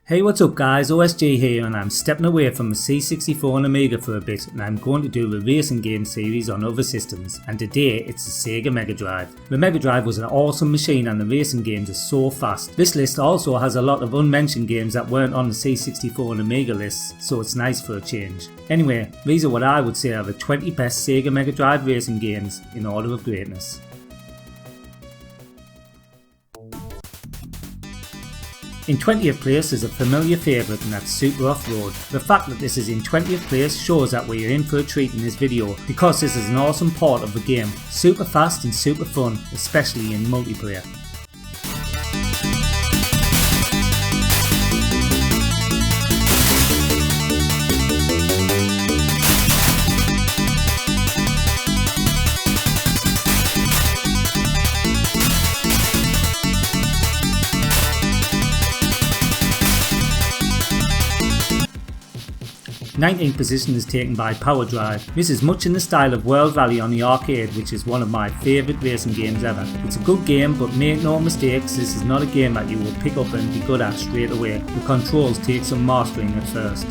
Hey, what's up guys, OSG here, and I'm stepping away from the C64 and Amiga for a bit, and I'm going to do a racing game series on other systems, and today it's the Sega Mega Drive. The Mega Drive was an awesome machine and the racing games are so fast. This list also has a lot of unmentioned games that weren't on the C64 and Amiga lists, so it's nice for a change. Anyway, these are what I would say are the 20 best Sega Mega Drive racing games in order of greatness. In 20th place is a familiar favourite, and that's Super Off-Road. The fact that this is in 20th place shows that we are in for a treat in this video, because this is an awesome part of the game. Super fast and super fun, especially in multiplayer. Nineteenth position is taken by Power Drive. This is much in the style of World Rally on the arcade, which is one of my favourite racing games ever. It's a good game, but make no mistakes, this is not a game that you will pick up and be good at straight away. The controls take some mastering at first.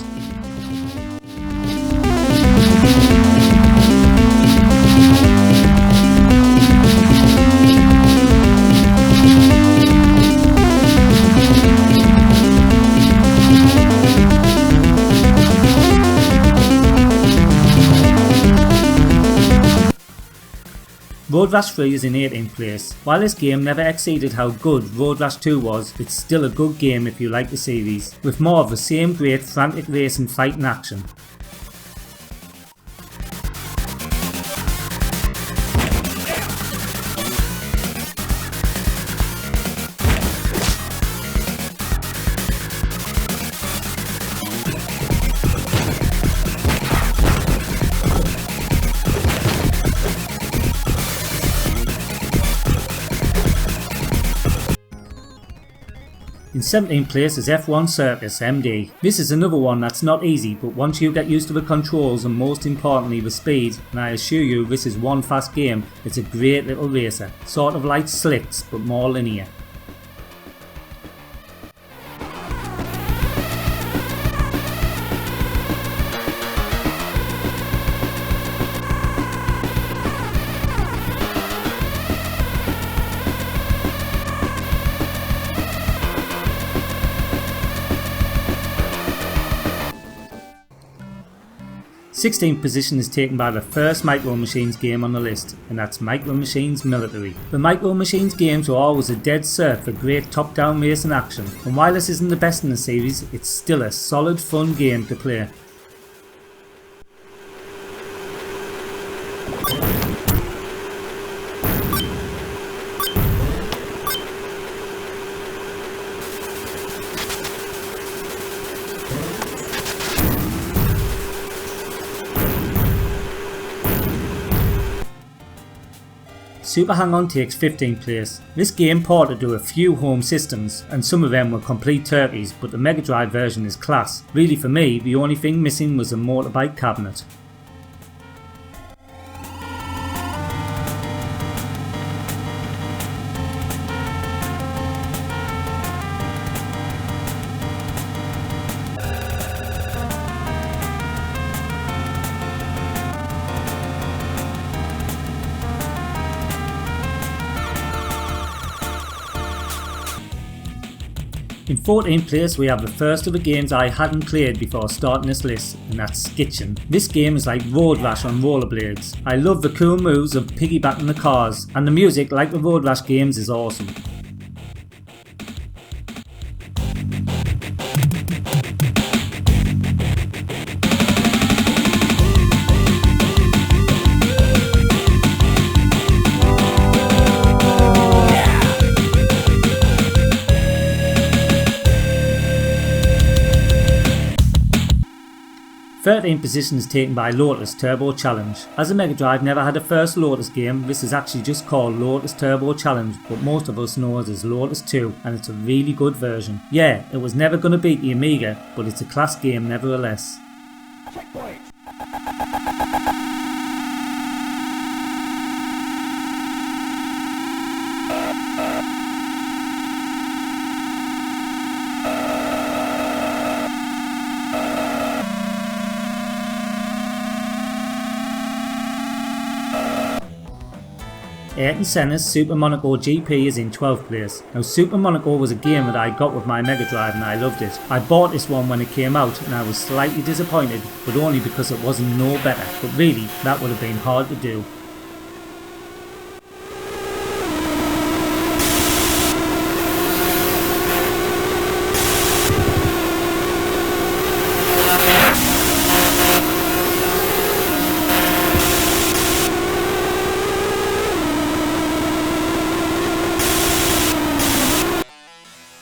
Road Rash 3 is in 18th place. While this game never exceeded how good Road Rash 2 was, it's still a good game if you like the series, with more of the same great frantic racing, fight and action. In 17th place is F1 Circus MD. This is another one that's not easy, but once you get used to the controls and most importantly the speed, and I assure you this is one fast game, it's a great little racer. Sort of like Slicks, but more linear. The 16th position is taken by the first Micro Machines game on the list, and that's Micro Machines Military. The Micro Machines games were always a dead cert for great top-down racing action, and while this isn't the best in the series, it's still a solid fun game to play. Super Hang-On takes 15th place. This game ported to a few home systems, and some of them were complete turkeys, but the Mega Drive version is class. Really for me, the only thing missing was a motorbike cabinet. In 14th place we have the first of the games I hadn't played before starting this list, and that's Skitchin. This game is like Road Rash on rollerblades. I love the cool moves of piggybacking the cars, and the music, like the Road Rash games, is awesome. The 13th position is taken by Lotus Turbo Challenge. As the Mega Drive never had a first Lotus game, this is actually just called Lotus Turbo Challenge, but most of us know it as Lotus 2, and it's a really good version. Yeah, it was never going to beat the Amiga, but it's a class game nevertheless. Checkpoint. Ayrton Senna's Super Monaco GP is in 12th place. Now Super Monaco was a game that I got with my Mega Drive and I loved it. I bought this one when it came out and I was slightly disappointed, but only because it wasn't no better, but really that would have been hard to do.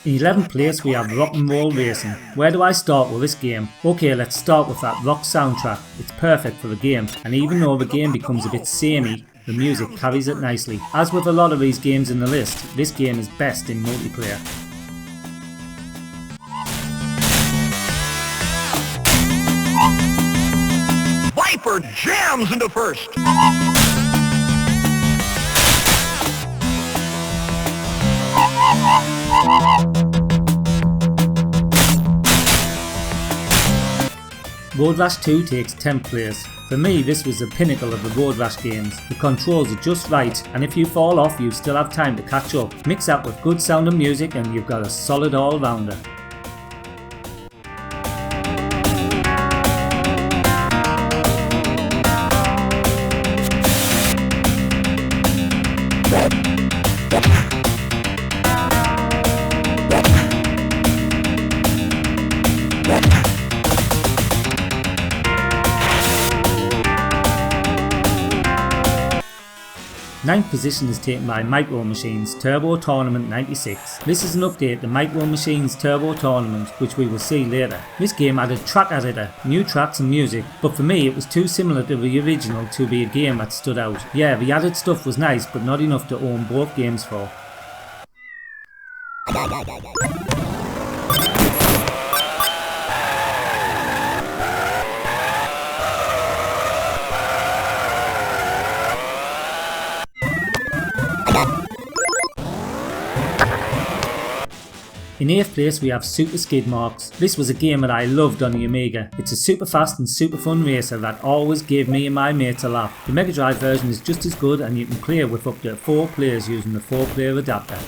In 11th place we have Rock'n'Roll Racing. Where do I start with this game? Okay, let's start with that rock soundtrack. It's perfect for the game, and even though the game becomes a bit samey, the music carries it nicely. As with a lot of these games in the list, this game is best in multiplayer. Viper jams into first! Road Rash II takes 10th place. For me, this was the pinnacle of the Road Rash games. The controls are just right, and if you fall off you still have time to catch up. Mix that with good sounding music and you've got a solid all-rounder. Ninth position is taken by Micro Machines Turbo Tournament 96. This is an update to Micro Machines Turbo Tournament, which we will see later. This game added track editor, new tracks and music, but for me it was too similar to the original to be a game that stood out. Yeah, the added stuff was nice, but not enough to own both games for. In 8th place we have Super Skidmarks. This was a game that I loved on the Amiga. It's a super fast and super fun racer that always gave me and my mates a laugh. The Mega Drive version is just as good and you can play with up to 4 players using the 4-player adapter.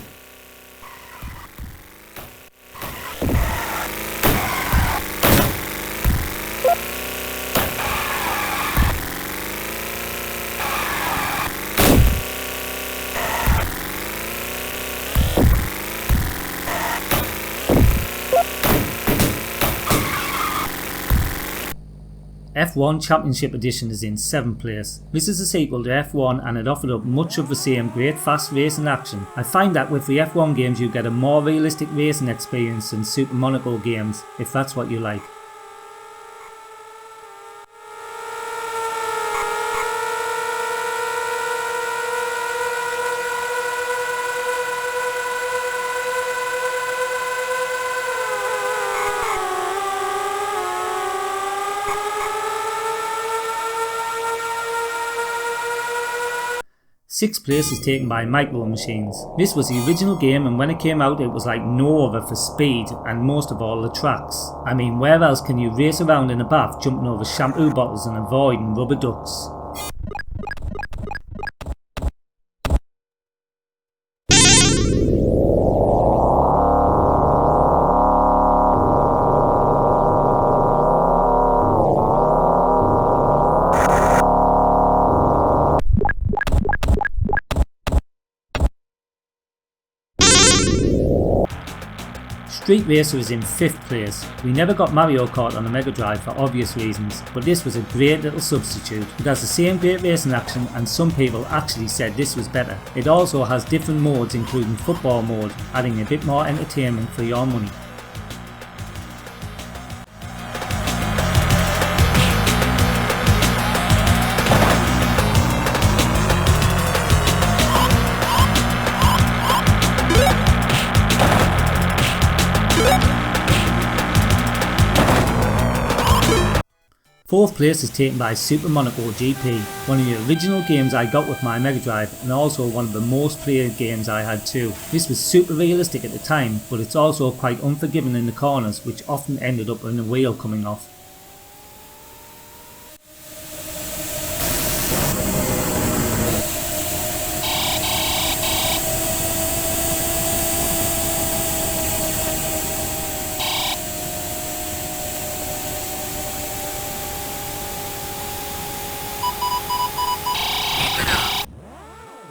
F1 Championship Edition is in 7th place. This is a sequel to F1 and it offered up much of the same great fast racing action. I find that with the F1 games you get a more realistic racing experience than Super Monaco games, if that's what you like. Sixth place is taken by Micro Machines. This was the original game and when it came out it was like no other for speed and most of all the tracks. I mean, where else can you race around in a bath jumping over shampoo bottles and avoiding rubber ducks? Street Racer is in 5th place. We never got Mario Kart on the Mega Drive for obvious reasons, but this was a great little substitute. It has the same great racing action and some people actually said this was better. It also has different modes including football mode, adding a bit more entertainment for your money. Fourth place is taken by Super Monaco GP, one of the original games I got with my Mega Drive and also one of the most played games I had too. This was super realistic at the time, but it's also quite unforgiving in the corners, which often ended up in a wheel coming off.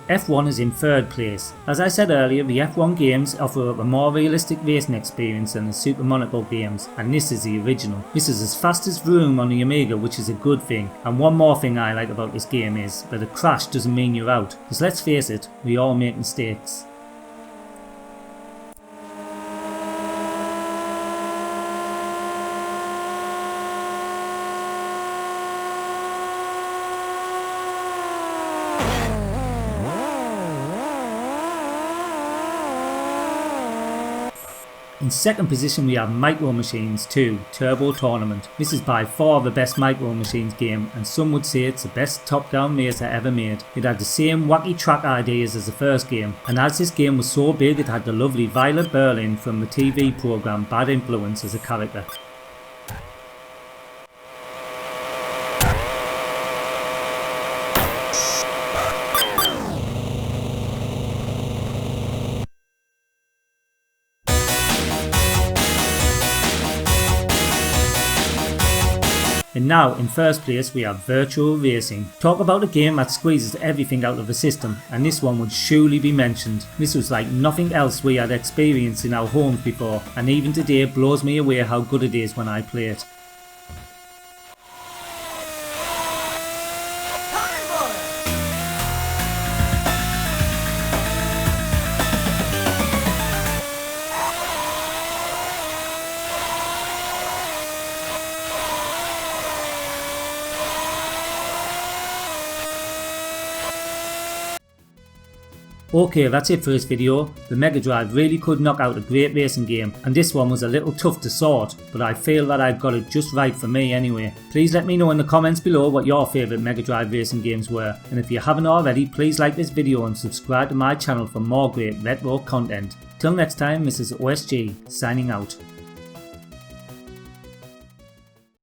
F1 is in 3rd place. As I said earlier, the F1 games offer up a more realistic racing experience than the Super Monaco games, and this is the original. This is as fast as Vroom on the Amiga, which is a good thing. And one more thing I like about this game is that a crash doesn't mean you're out, because let's face it, we all make mistakes. In 2nd position we have Micro Machines 2 Turbo Tournament. This is by far the best Micro Machines game, and some would say it's the best top-down racer ever made. It had the same wacky track ideas as the first game, and as this game was so big it had the lovely Violet Berlin from the TV programme Bad Influence as a character. And now, in 1st place we have Virtua Racing. Talk about a game that squeezes everything out of the system, and this one would surely be mentioned. This was like nothing else we had experienced in our homes before, and even today it blows me away how good it is when I play it. Okay, that's it for this video. The Mega Drive really could knock out a great racing game, and this one was a little tough to sort, but I feel that I've got it just right for me anyway. Please let me know in the comments below what your favourite Mega Drive racing games were, and if you haven't already, please like this video and subscribe to my channel for more great retro content. Till next time, this is OSG signing out.